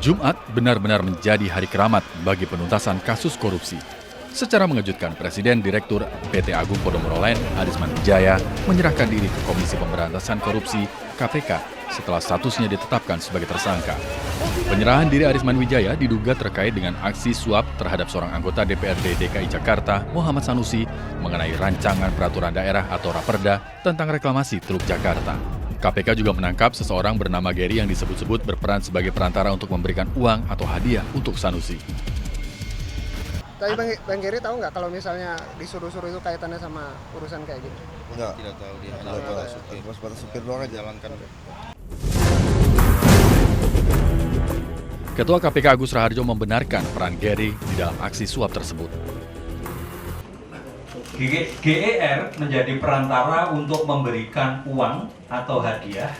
Jumat benar-benar menjadi hari keramat bagi penuntasan kasus korupsi. Secara mengejutkan, Presiden Direktur PT Agung Podomoro Land, Arisman Wijaya, menyerahkan diri ke Komisi Pemberantasan Korupsi (KPK) setelah statusnya ditetapkan sebagai tersangka. Penyerahan diri Arisman Wijaya diduga terkait dengan aksi suap terhadap seorang anggota DPRD DKI Jakarta, Muhammad Sanusi, mengenai rancangan peraturan daerah atau Raperda tentang reklamasi Teluk Jakarta. KPK juga menangkap seseorang bernama Gary yang disebut-sebut berperan sebagai perantara untuk memberikan uang atau hadiah untuk Sanusi. Tapi Bang Gary tahu nggak kalau misalnya disuruh-suruh itu kaitannya sama urusan kayak gitu? Enggak. Tidak tahu dia Enggak tahu. Batas supir doang aja. jalankan. Ketua KPK Agus Raharjo membenarkan peran Gary di dalam aksi suap tersebut. GER menjadi perantara untuk memberikan uang atau hadiah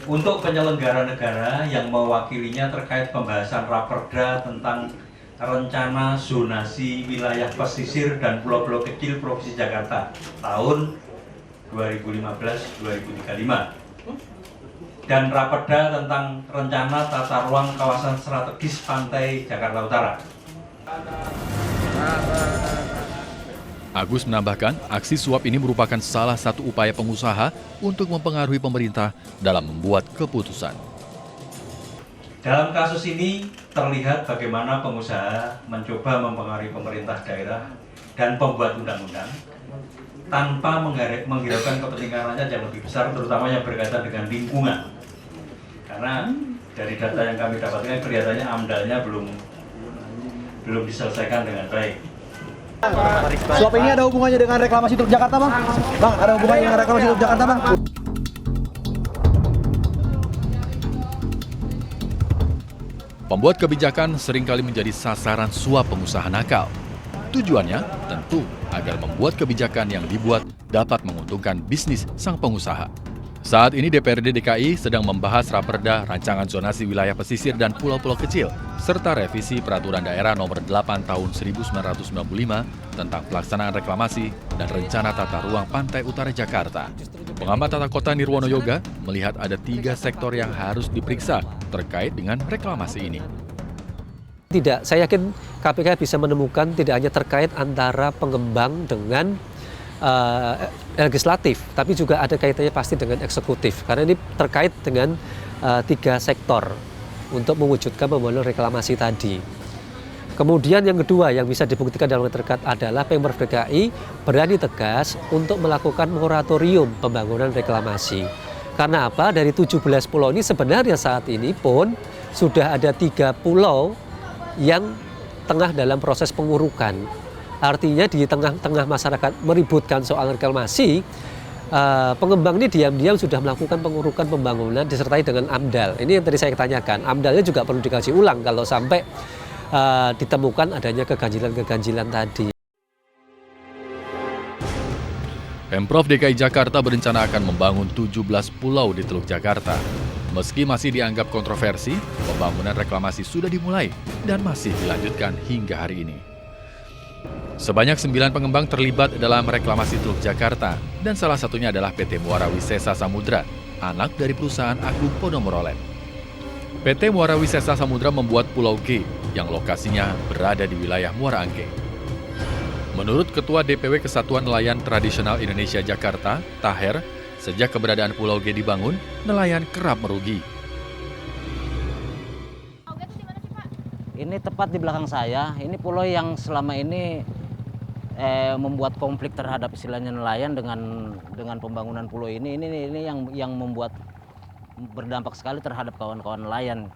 untuk penyelenggara negara yang mewakilinya terkait pembahasan Raperda tentang rencana zonasi wilayah pesisir dan pulau-pulau kecil Provinsi Jakarta tahun 2015-2035 dan Raperda tentang rencana tata ruang kawasan strategis pantai Jakarta Utara. Agus menambahkan, aksi suap ini merupakan salah satu upaya pengusaha untuk mempengaruhi pemerintah dalam membuat keputusan. Dalam kasus ini terlihat bagaimana pengusaha mencoba mempengaruhi pemerintah daerah dan pembuat undang-undang tanpa menghiraukan kepentingan rakyat yang lebih besar, terutama yang berkaitan dengan lingkungan. Karena dari data yang kami dapatkan kelihatannya AMDAL-nya belum diselesaikan dengan baik. Suap ini ada hubungannya dengan reklamasi Teluk Jakarta, Bang? Bang, ada hubungannya dengan reklamasi Teluk Jakarta, Bang? Pembuat kebijakan seringkali menjadi sasaran suap pengusaha nakal. Tujuannya tentu agar membuat kebijakan yang dibuat dapat menguntungkan bisnis sang pengusaha. Saat ini DPRD DKI sedang membahas Raperda Rancangan Zonasi Wilayah Pesisir dan Pulau-Pulau Kecil, serta revisi Peraturan Daerah Nomor 8 Tahun 1995 tentang pelaksanaan reklamasi dan rencana tata ruang Pantai Utara Jakarta. Pengamat tata kota Nirwono Yoga melihat ada 3 sektor yang harus diperiksa terkait dengan reklamasi ini. Tidak, saya yakin KPK bisa menemukan tidak hanya terkait antara pengembang dengan legislatif, tapi juga ada kaitannya pasti dengan eksekutif, karena ini terkait dengan 3 sektor untuk mewujudkan pembangunan reklamasi tadi. Kemudian yang kedua yang bisa dibuktikan dalam terdekat adalah Pemprov DKI berani tegas untuk melakukan moratorium pembangunan reklamasi. Karena apa? Dari 17 pulau ini sebenarnya saat ini pun sudah ada 3 pulau yang tengah dalam proses pengurukan. Artinya di tengah-tengah masyarakat meributkan soal reklamasi, pengembang ini diam-diam sudah melakukan pengurukan pembangunan disertai dengan AMDAL. Ini yang tadi saya tanyakan, AMDAL-nya juga perlu dikaji ulang kalau sampai ditemukan adanya keganjilan-keganjilan tadi. Pemprov DKI Jakarta berencana akan membangun 17 pulau di Teluk Jakarta. Meski masih dianggap kontroversi, pembangunan reklamasi sudah dimulai dan masih dilanjutkan hingga hari ini. Sebanyak 9 pengembang terlibat dalam reklamasi Teluk Jakarta dan salah satunya adalah PT Muara Wisesa Samudra, anak dari perusahaan Agung Podomoro Land. PT Muara Wisesa Samudra membuat Pulau G yang lokasinya berada di wilayah Muara Angke. Menurut Ketua DPW Kesatuan Nelayan Tradisional Indonesia Jakarta, Taher, sejak keberadaan Pulau G dibangun, nelayan kerap merugi. Ini tepat di belakang saya, ini pulau yang selama ini membuat konflik terhadap istilahnya nelayan dengan pembangunan pulau ini yang membuat berdampak sekali terhadap kawan-kawan nelayan,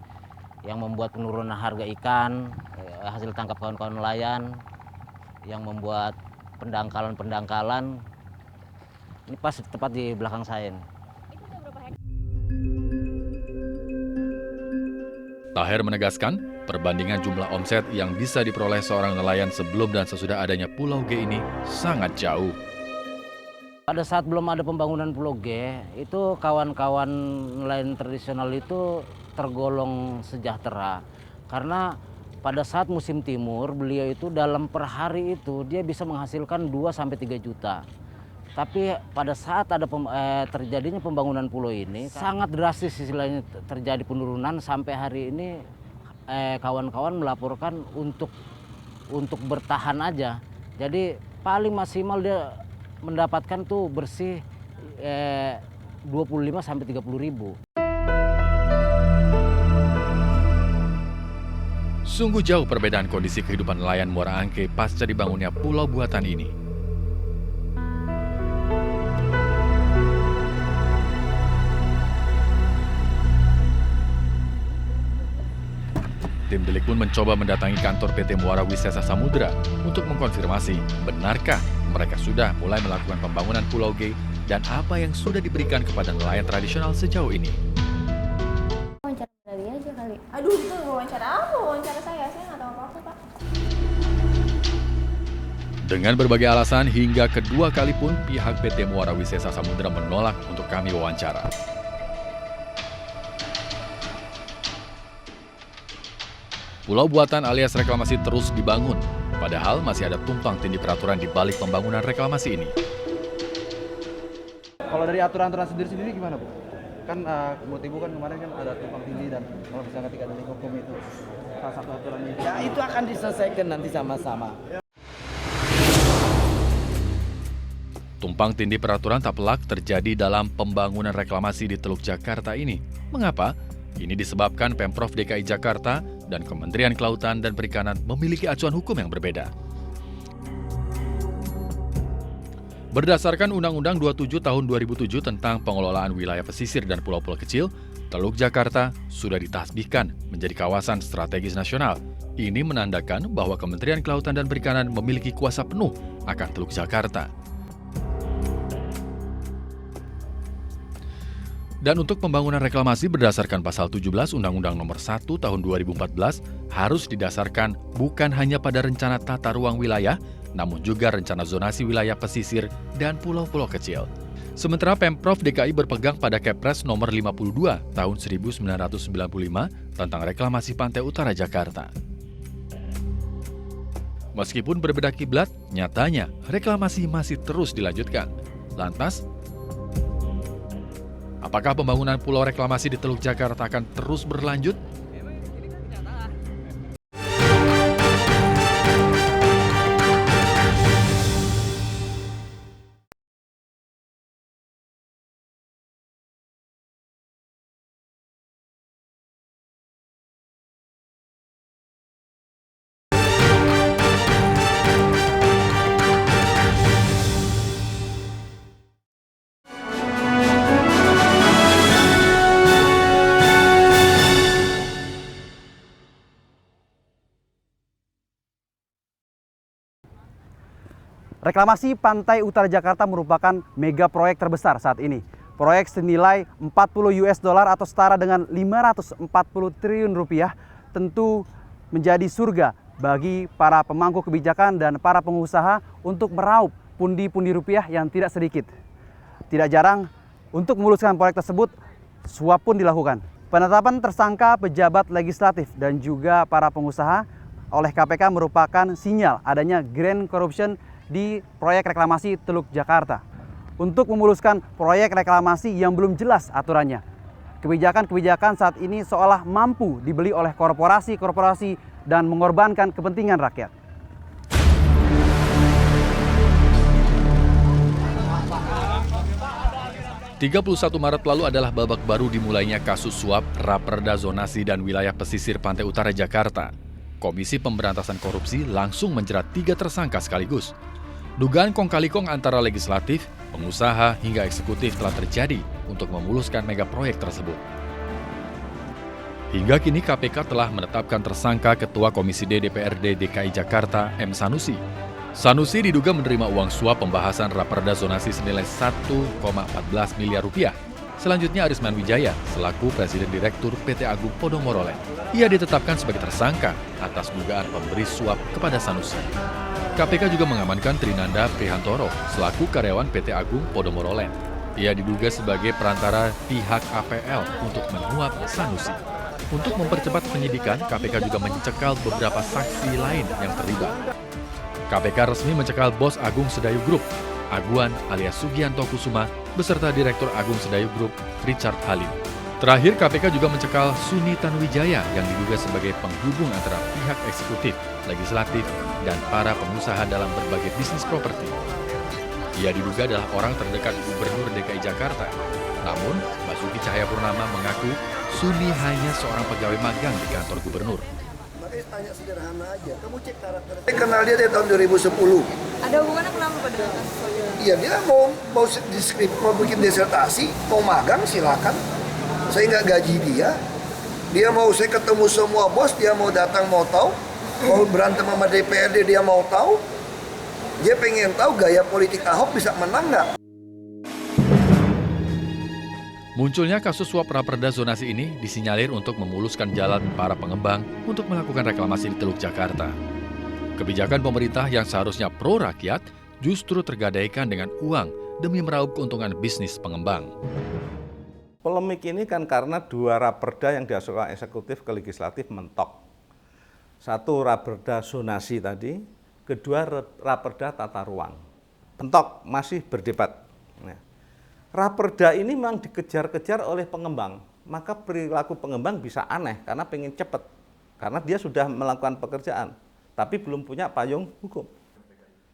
yang membuat penurunan harga ikan, hasil tangkap kawan-kawan nelayan, yang membuat pendangkalan. Ini pas tepat di belakang saya. Taher menegaskan, perbandingan jumlah omset yang bisa diperoleh seorang nelayan sebelum dan sesudah adanya Pulau G ini sangat jauh. Pada saat belum ada pembangunan Pulau G, itu kawan-kawan nelayan tradisional itu tergolong sejahtera. Karena pada saat musim timur, beliau itu dalam per hari itu dia bisa menghasilkan 2-3 juta. Tapi pada saat ada terjadinya pembangunan pulau ini sangat drastis istilahnya, terjadi penurunan sampai hari ini kawan-kawan melaporkan untuk bertahan aja. Jadi paling maksimal dia mendapatkan tuh bersih 25 sampai 30 ribu. Sungguh jauh perbedaan kondisi kehidupan nelayan Muara Angke pasca dibangunnya pulau buatan ini. Tim Delik pun mencoba mendatangi kantor PT Muara Wisesa Samudra untuk mengkonfirmasi benarkah mereka sudah mulai melakukan pembangunan Pulau G dan apa yang sudah diberikan kepada nelayan tradisional sejauh ini. Wawancara dari aja kali. Aduh, itu wawancara apa? Wawancara saya nggak tahu apa-apa, Pak. Dengan berbagai alasan, hingga kedua kali pun pihak PT Muara Wisesa Samudra menolak untuk kami wawancara. Pulau buatan alias reklamasi terus dibangun, padahal masih ada tumpang tindih peraturan di balik pembangunan reklamasi ini. Kalau dari aturan-aturan sendiri gimana, Bu? Kan menurut Ibu kan kemarin kan ada tumpang tindih dan kalau misalnya ketika dari hukum itu salah satu aturannya. Ya itu akan diselesaikan nanti sama-sama. Tumpang tindih peraturan tak pelak terjadi dalam pembangunan reklamasi di Teluk Jakarta ini. Mengapa? Ini disebabkan Pemprov DKI Jakarta dan Kementerian Kelautan dan Perikanan memiliki acuan hukum yang berbeda. Berdasarkan Undang-Undang 27 Tahun 2007 tentang pengelolaan wilayah pesisir dan pulau-pulau kecil, Teluk Jakarta sudah ditasbihkan menjadi kawasan strategis nasional. Ini menandakan bahwa Kementerian Kelautan dan Perikanan memiliki kuasa penuh akan Teluk Jakarta. Dan untuk pembangunan reklamasi berdasarkan pasal 17 Undang-Undang Nomor 1 Tahun 2014 harus didasarkan bukan hanya pada rencana tata ruang wilayah, namun juga rencana zonasi wilayah pesisir dan pulau-pulau kecil. Sementara Pemprov DKI berpegang pada Kepres Nomor 52 Tahun 1995 tentang reklamasi Pantai Utara Jakarta. Meskipun berbeda kiblat, nyatanya reklamasi masih terus dilanjutkan. Lantas, apakah pembangunan pulau reklamasi di Teluk Jakarta akan terus berlanjut? Reklamasi Pantai Utara Jakarta merupakan mega proyek terbesar saat ini. Proyek senilai $40 atau setara dengan 540 triliun rupiah tentu menjadi surga bagi para pemangku kebijakan dan para pengusaha untuk meraup pundi-pundi rupiah yang tidak sedikit. Tidak jarang untuk memuluskan proyek tersebut, suap pun dilakukan. Penetapan tersangka pejabat legislatif dan juga para pengusaha oleh KPK merupakan sinyal adanya grand corruption di proyek reklamasi Teluk Jakarta. Untuk memuluskan proyek reklamasi yang belum jelas aturannya, kebijakan-kebijakan saat ini seolah mampu dibeli oleh korporasi-korporasi dan mengorbankan kepentingan rakyat. ...31 Maret lalu adalah babak baru dimulainya kasus suap Raperda Zonasi dan Wilayah Pesisir Pantai Utara Jakarta. Komisi Pemberantasan Korupsi langsung menjerat 3 tersangka sekaligus. Dugaan kong-kali-kong antara legislatif, pengusaha, hingga eksekutif telah terjadi untuk memuluskan mega proyek tersebut. Hingga kini KPK telah menetapkan tersangka Ketua Komisi D DPRD DKI Jakarta, M. Sanusi. Sanusi diduga menerima uang suap pembahasan Raperda Zonasi senilai 1,14 miliar rupiah. Selanjutnya Arisman Wijaya, selaku Presiden Direktur PT Agung Podomoro Land. Ia ditetapkan sebagai tersangka atas dugaan pemberi suap kepada Sanusi. KPK juga mengamankan Trinanda Prihantoro, selaku karyawan PT Agung Podomoro Land. Ia diduga sebagai perantara pihak APL untuk menyuap Sanusi. Untuk mempercepat penyidikan, KPK juga mencekal beberapa saksi lain yang terlibat. KPK resmi mencekal bos Agung Sedayu Group, Aguan alias Sugianto Kusuma beserta Direktur Agung Sedayu Group Richard Halim. Terakhir, KPK juga mencekal Suni Tanuwijaya yang diduga sebagai penghubung antara pihak eksekutif, legislatif, dan para pengusaha dalam berbagai bisnis properti. Ia diduga adalah orang terdekat Gubernur DKI Jakarta. Namun, Basuki Cahayapurnama mengaku Suni hanya seorang pegawai magang di kantor gubernur. Makanya tanya sederhana aja, kamu cek karakter. Saya kenal dia dari tahun 2010. Ada hubungannya kenapa pada kasus? Iya, dia mau mau bikin disertasi, mau magang silakan. Saya nggak gaji dia. Dia mau saya ketemu semua bos, dia mau datang mau tahu. Mau berantem sama DPRD dia mau tahu. Dia pengen tahu gaya politik Ahok bisa menang nggak. Munculnya kasus suap raperda zonasi ini disinyalir untuk memuluskan jalan para pengembang untuk melakukan reklamasi di Teluk Jakarta. Kebijakan pemerintah yang seharusnya pro rakyat justru tergadaikan dengan uang demi meraup keuntungan bisnis pengembang. Polemik ini kan karena dua raperda yang dihasilkan eksekutif ke legislatif mentok. Satu raperda zonasi tadi, kedua raperda tata ruang. Mentok, masih berdebat. Nah, raperda ini memang dikejar-kejar oleh pengembang, maka perilaku pengembang bisa aneh karena pengen cepat. Karena dia sudah melakukan pekerjaan, tapi belum punya payung hukum.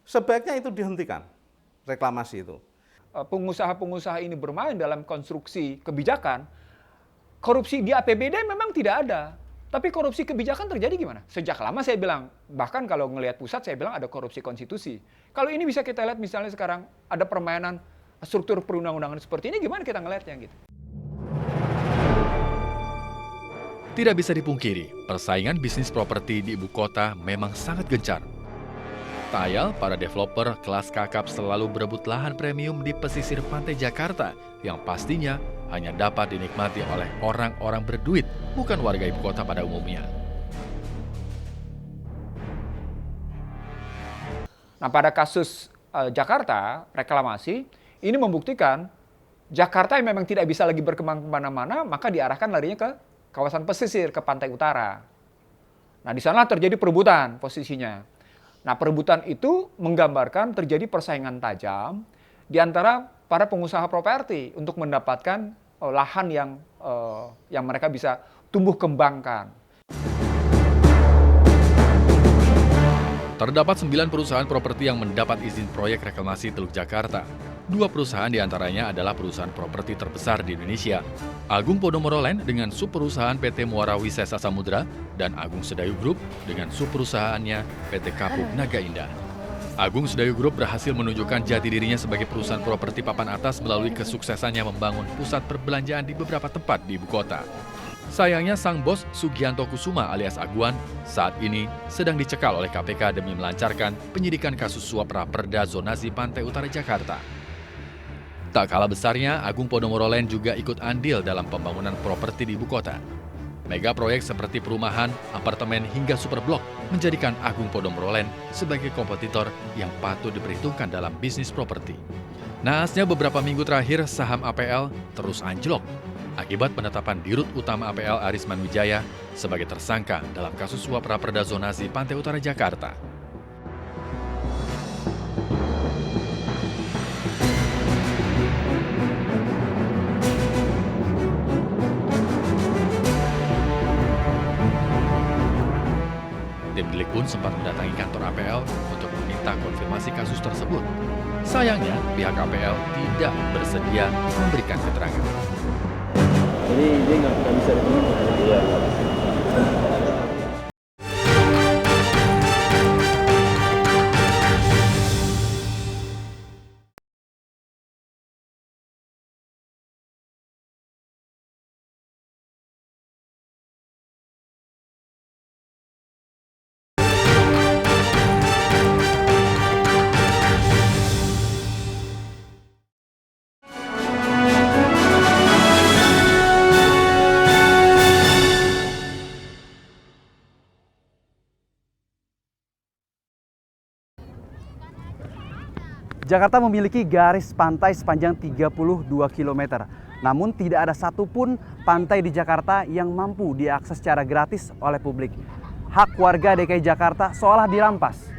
Sebaiknya itu dihentikan, reklamasi itu. Pengusaha-pengusaha ini bermain dalam konstruksi kebijakan, korupsi di APBD memang tidak ada. Tapi korupsi kebijakan terjadi gimana? Sejak lama saya bilang, bahkan kalau ngelihat pusat saya bilang ada korupsi konstitusi. Kalau ini bisa kita lihat misalnya sekarang ada permainan struktur perundang-undangan seperti ini, gimana kita ngelihatnya gitu? Tidak bisa dipungkiri, persaingan bisnis properti di ibu kota memang sangat gencar. Tak ayal, para developer kelas kakap selalu berebut lahan premium di pesisir pantai Jakarta yang pastinya hanya dapat dinikmati oleh orang-orang berduit, bukan warga ibu kota pada umumnya. Nah, pada kasus Jakarta, reklamasi, ini membuktikan Jakarta yang memang tidak bisa lagi berkembang kemana-mana, maka diarahkan larinya ke kawasan pesisir, ke pantai utara. Nah, di sana terjadi perebutan posisinya. Nah, perebutan itu menggambarkan terjadi persaingan tajam di antara para pengusaha properti untuk mendapatkan lahan yang mereka bisa tumbuh kembangkan. Terdapat 9 perusahaan properti yang mendapat izin proyek reklamasi Teluk Jakarta. 2 perusahaan diantaranya adalah perusahaan properti terbesar di Indonesia, Agung Podomoro Land dengan subperusahaan PT Muara Wisesa Samudra dan Agung Sedayu Group dengan subperusahaannya PT Kapuk Naga Indah. Agung Sedayu Group berhasil menunjukkan jati dirinya sebagai perusahaan properti papan atas melalui kesuksesannya membangun pusat perbelanjaan di beberapa tempat di ibu kota. Sayangnya sang bos Sugianto Kusuma alias Aguan saat ini sedang dicekal oleh KPK demi melancarkan penyidikan kasus suap raperda zonasi Pantai Utara Jakarta. Tak kalah besarnya, Agung Podomoro Land juga ikut andil dalam pembangunan properti di ibu kota. Mega proyek seperti perumahan, apartemen hingga superblok menjadikan Agung Podomoro Land sebagai kompetitor yang patut diperhitungkan dalam bisnis properti. Naasnya beberapa minggu terakhir saham APL terus anjlok akibat penetapan Dirut Utama APL Arisman Wijaya sebagai tersangka dalam kasus suap raperda zonasi Pantai Utara Jakarta. Tim Delik pun sempat mendatangi kantor APL untuk meminta konfirmasi kasus tersebut. Sayangnya, pihak APL tidak bersedia memberikan keterangan. Jadi dia nggak bisa ditemukan. Iya. Jakarta memiliki garis pantai sepanjang 32 km. Namun tidak ada satupun pantai di Jakarta yang mampu diakses secara gratis oleh publik. Hak warga DKI Jakarta seolah dirampas.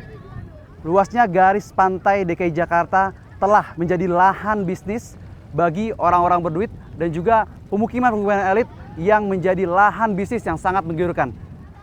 Luasnya garis pantai DKI Jakarta telah menjadi lahan bisnis bagi orang-orang berduit dan juga pemukiman-pemukiman elit yang menjadi lahan bisnis yang sangat menggiurkan.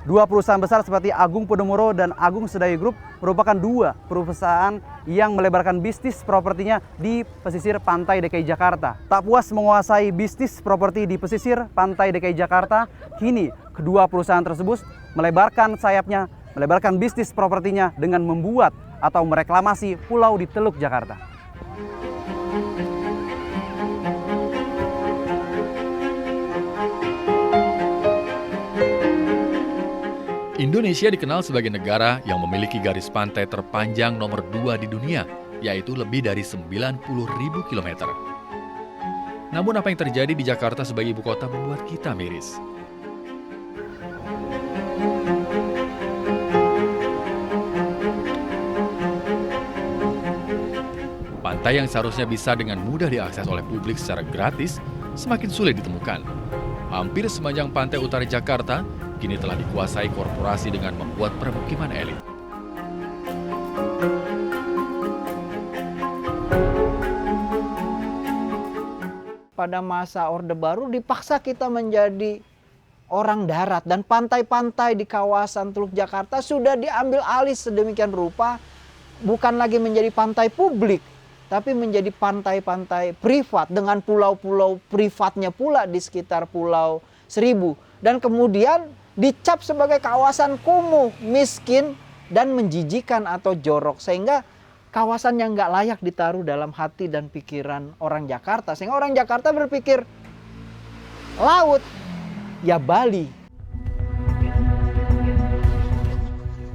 Dua perusahaan besar seperti Agung Podomoro dan Agung Sedayu Group merupakan dua perusahaan yang melebarkan bisnis propertinya di pesisir pantai DKI Jakarta. Tak puas menguasai bisnis properti di pesisir pantai DKI Jakarta, kini kedua perusahaan tersebut melebarkan sayapnya, melebarkan bisnis propertinya dengan membuat atau mereklamasi pulau di Teluk Jakarta. Indonesia dikenal sebagai negara yang memiliki garis pantai terpanjang nomor 2 di dunia, yaitu lebih dari 90.000 km. Namun apa yang terjadi di Jakarta sebagai ibu kota membuat kita miris. Pantai yang seharusnya bisa dengan mudah diakses oleh publik secara gratis, semakin sulit ditemukan. Hampir sepanjang pantai utara Jakarta kini telah dikuasai korporasi dengan membuat permukiman elit. Pada masa Orde Baru dipaksa kita menjadi orang darat dan pantai-pantai di kawasan Teluk Jakarta sudah diambil alih sedemikian rupa, bukan lagi menjadi pantai publik, tapi menjadi pantai-pantai privat dengan pulau-pulau privatnya pula di sekitar Pulau Seribu. Dan kemudian dicap sebagai kawasan kumuh, miskin, dan menjijikan atau jorok. Sehingga kawasan yang nggak layak ditaruh dalam hati dan pikiran orang Jakarta. Sehingga orang Jakarta berpikir, laut, ya Bali.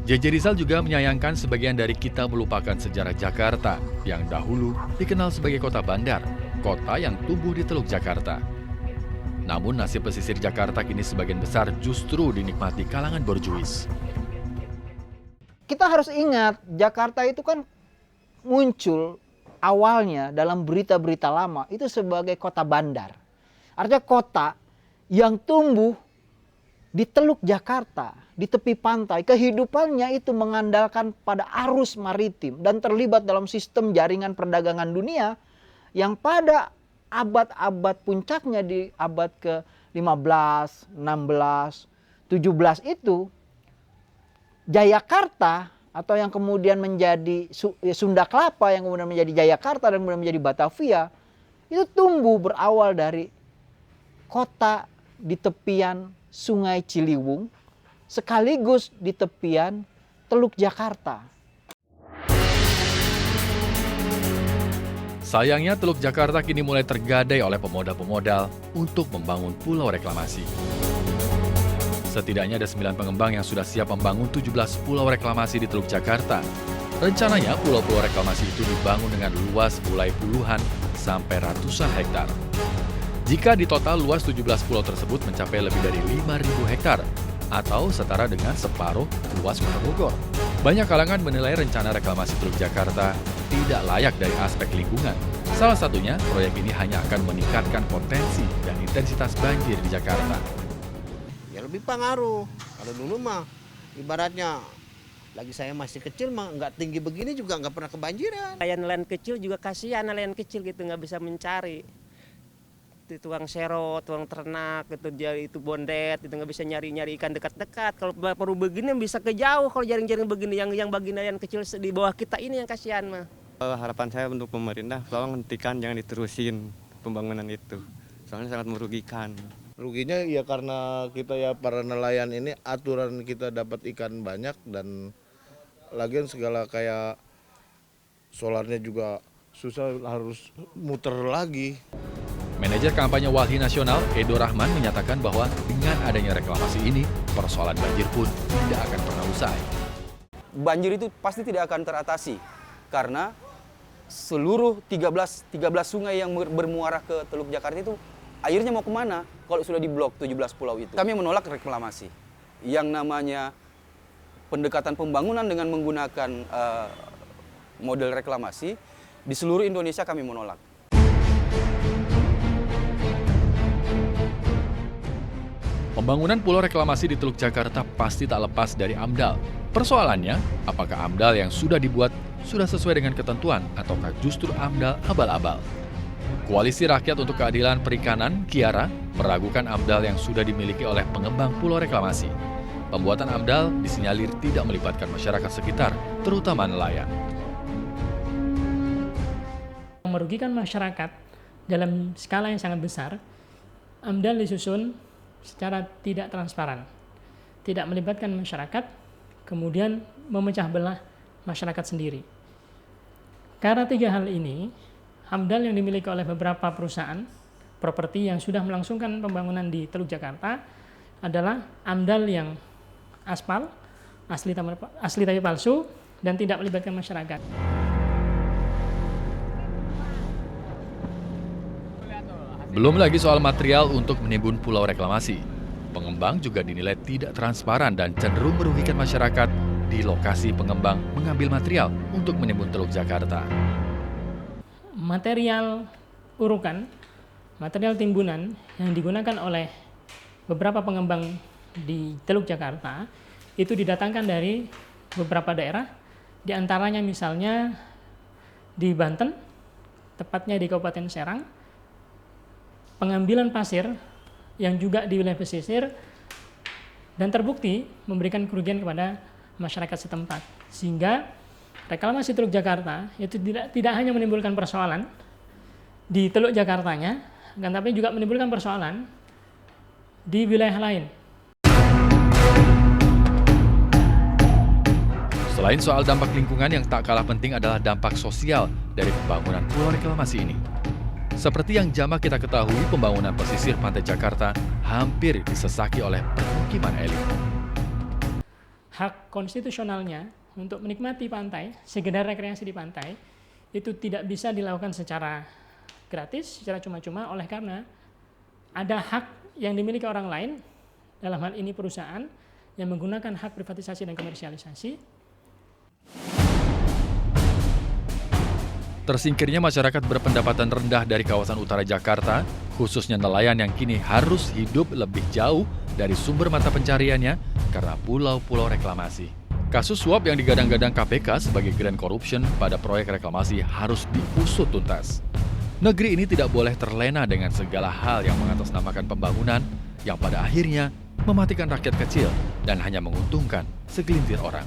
JJ Rizal juga menyayangkan sebagian dari kita melupakan sejarah Jakarta yang dahulu dikenal sebagai kota bandar, kota yang tumbuh di Teluk Jakarta. Namun nasib pesisir Jakarta kini sebagian besar justru dinikmati kalangan borjuis. Kita harus ingat, Jakarta itu kan muncul awalnya dalam berita-berita lama itu sebagai kota bandar. Artinya kota yang tumbuh di Teluk Jakarta, di tepi pantai. Kehidupannya itu mengandalkan pada arus maritim dan terlibat dalam sistem jaringan perdagangan dunia yang pada abad-abad puncaknya di abad ke-15, 16, 17 itu Jayakarta atau yang kemudian menjadi Sunda Kelapa yang kemudian menjadi Jayakarta dan kemudian menjadi Batavia itu tumbuh berawal dari kota di tepian Sungai Ciliwung sekaligus di tepian Teluk Jakarta. Sayangnya Teluk Jakarta kini mulai tergadai oleh pemodal-pemodal untuk membangun pulau reklamasi. Setidaknya ada 9 pengembang yang sudah siap membangun 17 pulau reklamasi di Teluk Jakarta. Rencananya pulau-pulau reklamasi itu dibangun dengan luas mulai puluhan sampai ratusan hektar. Jika di total luas 17 pulau tersebut mencapai lebih dari 5.000 hektar atau setara dengan separuh luas Kota Bogor. Banyak kalangan menilai rencana reklamasi Teluk Jakarta tidak layak dari aspek lingkungan. Salah satunya, proyek ini hanya akan meningkatkan potensi dan intensitas banjir di Jakarta. Ya lebih pengaruh. Kalau dulu mah ibaratnya lagi saya masih kecil mah nggak tinggi begini juga nggak pernah kebanjiran. Nelayan kecil juga kasihan, nelayan kecil gitu nggak bisa mencari. Tukang sero, tukang ternak, gitu dia itu bondet, itu nggak bisa nyari ikan dekat-dekat. Kalau perlu begini bisa ke jauh kalau jaring-jaring begini yang bagi nelayan kecil di bawah kita ini yang kasihan mah. Harapan saya untuk pemerintah tolong hentikan, jangan diterusin pembangunan itu. Soalnya sangat merugikan. Ruginya ya karena kita ya para nelayan ini aturan kita dapat ikan banyak dan lagian segala kayak solarnya juga susah harus muter lagi. Manajer kampanye Walhi Nasional, Edo Rahman, menyatakan bahwa dengan adanya reklamasi ini, persoalan banjir pun tidak akan pernah usai. Banjir itu pasti tidak akan teratasi, karena seluruh 13 sungai yang bermuara ke Teluk Jakarta itu, airnya mau kemana kalau sudah diblok 17 pulau itu. Kami menolak reklamasi. Yang namanya pendekatan pembangunan dengan menggunakan model reklamasi, di seluruh Indonesia kami menolak. Pembangunan pulau reklamasi di Teluk Jakarta pasti tak lepas dari AMDAL. Persoalannya, apakah AMDAL yang sudah dibuat sudah sesuai dengan ketentuan ataukah justru AMDAL abal-abal? Koalisi Rakyat untuk Keadilan Perikanan, KIARA, meragukan AMDAL yang sudah dimiliki oleh pengembang pulau reklamasi. Pembuatan AMDAL disinyalir tidak melibatkan masyarakat sekitar, terutama nelayan. Merugikan masyarakat dalam skala yang sangat besar, AMDAL disusun secara tidak transparan, tidak melibatkan masyarakat, kemudian memecah belah masyarakat sendiri. Karena tiga hal ini, AMDAL yang dimiliki oleh beberapa perusahaan properti yang sudah melangsungkan pembangunan di Teluk Jakarta adalah AMDAL yang aspal, asli tapi palsu, dan tidak melibatkan masyarakat. Belum lagi soal material untuk menimbun pulau reklamasi. Pengembang juga dinilai tidak transparan dan cenderung merugikan masyarakat di lokasi pengembang mengambil material untuk menimbun Teluk Jakarta. Material urukan, material timbunan yang digunakan oleh beberapa pengembang di Teluk Jakarta itu didatangkan dari beberapa daerah, di antaranya misalnya di Banten, tepatnya di Kabupaten Serang, pengambilan pasir yang juga di wilayah pesisir dan terbukti memberikan kerugian kepada masyarakat setempat. Sehingga reklamasi Teluk Jakarta itu tidak hanya menimbulkan persoalan di Teluk Jakartanya, tapi juga menimbulkan persoalan di wilayah lain. Selain soal dampak lingkungan, yang tak kalah penting adalah dampak sosial dari pembangunan pulau reklamasi ini. Seperti yang jamak kita ketahui, pembangunan pesisir pantai Jakarta hampir disesaki oleh permukiman elit. Hak konstitusionalnya untuk menikmati pantai, sekedar rekreasi di pantai, itu tidak bisa dilakukan secara gratis, secara cuma-cuma, oleh karena ada hak yang dimiliki orang lain, dalam hal ini perusahaan, yang menggunakan hak privatisasi dan komersialisasi. Tersingkirnya masyarakat berpendapatan rendah dari kawasan utara Jakarta, khususnya nelayan yang kini harus hidup lebih jauh dari sumber mata pencariannya karena pulau-pulau reklamasi. Kasus suap yang digadang-gadang KPK sebagai grand corruption pada proyek reklamasi harus diusut tuntas. Negeri ini tidak boleh terlena dengan segala hal yang mengatasnamakan pembangunan yang pada akhirnya mematikan rakyat kecil dan hanya menguntungkan segelintir orang.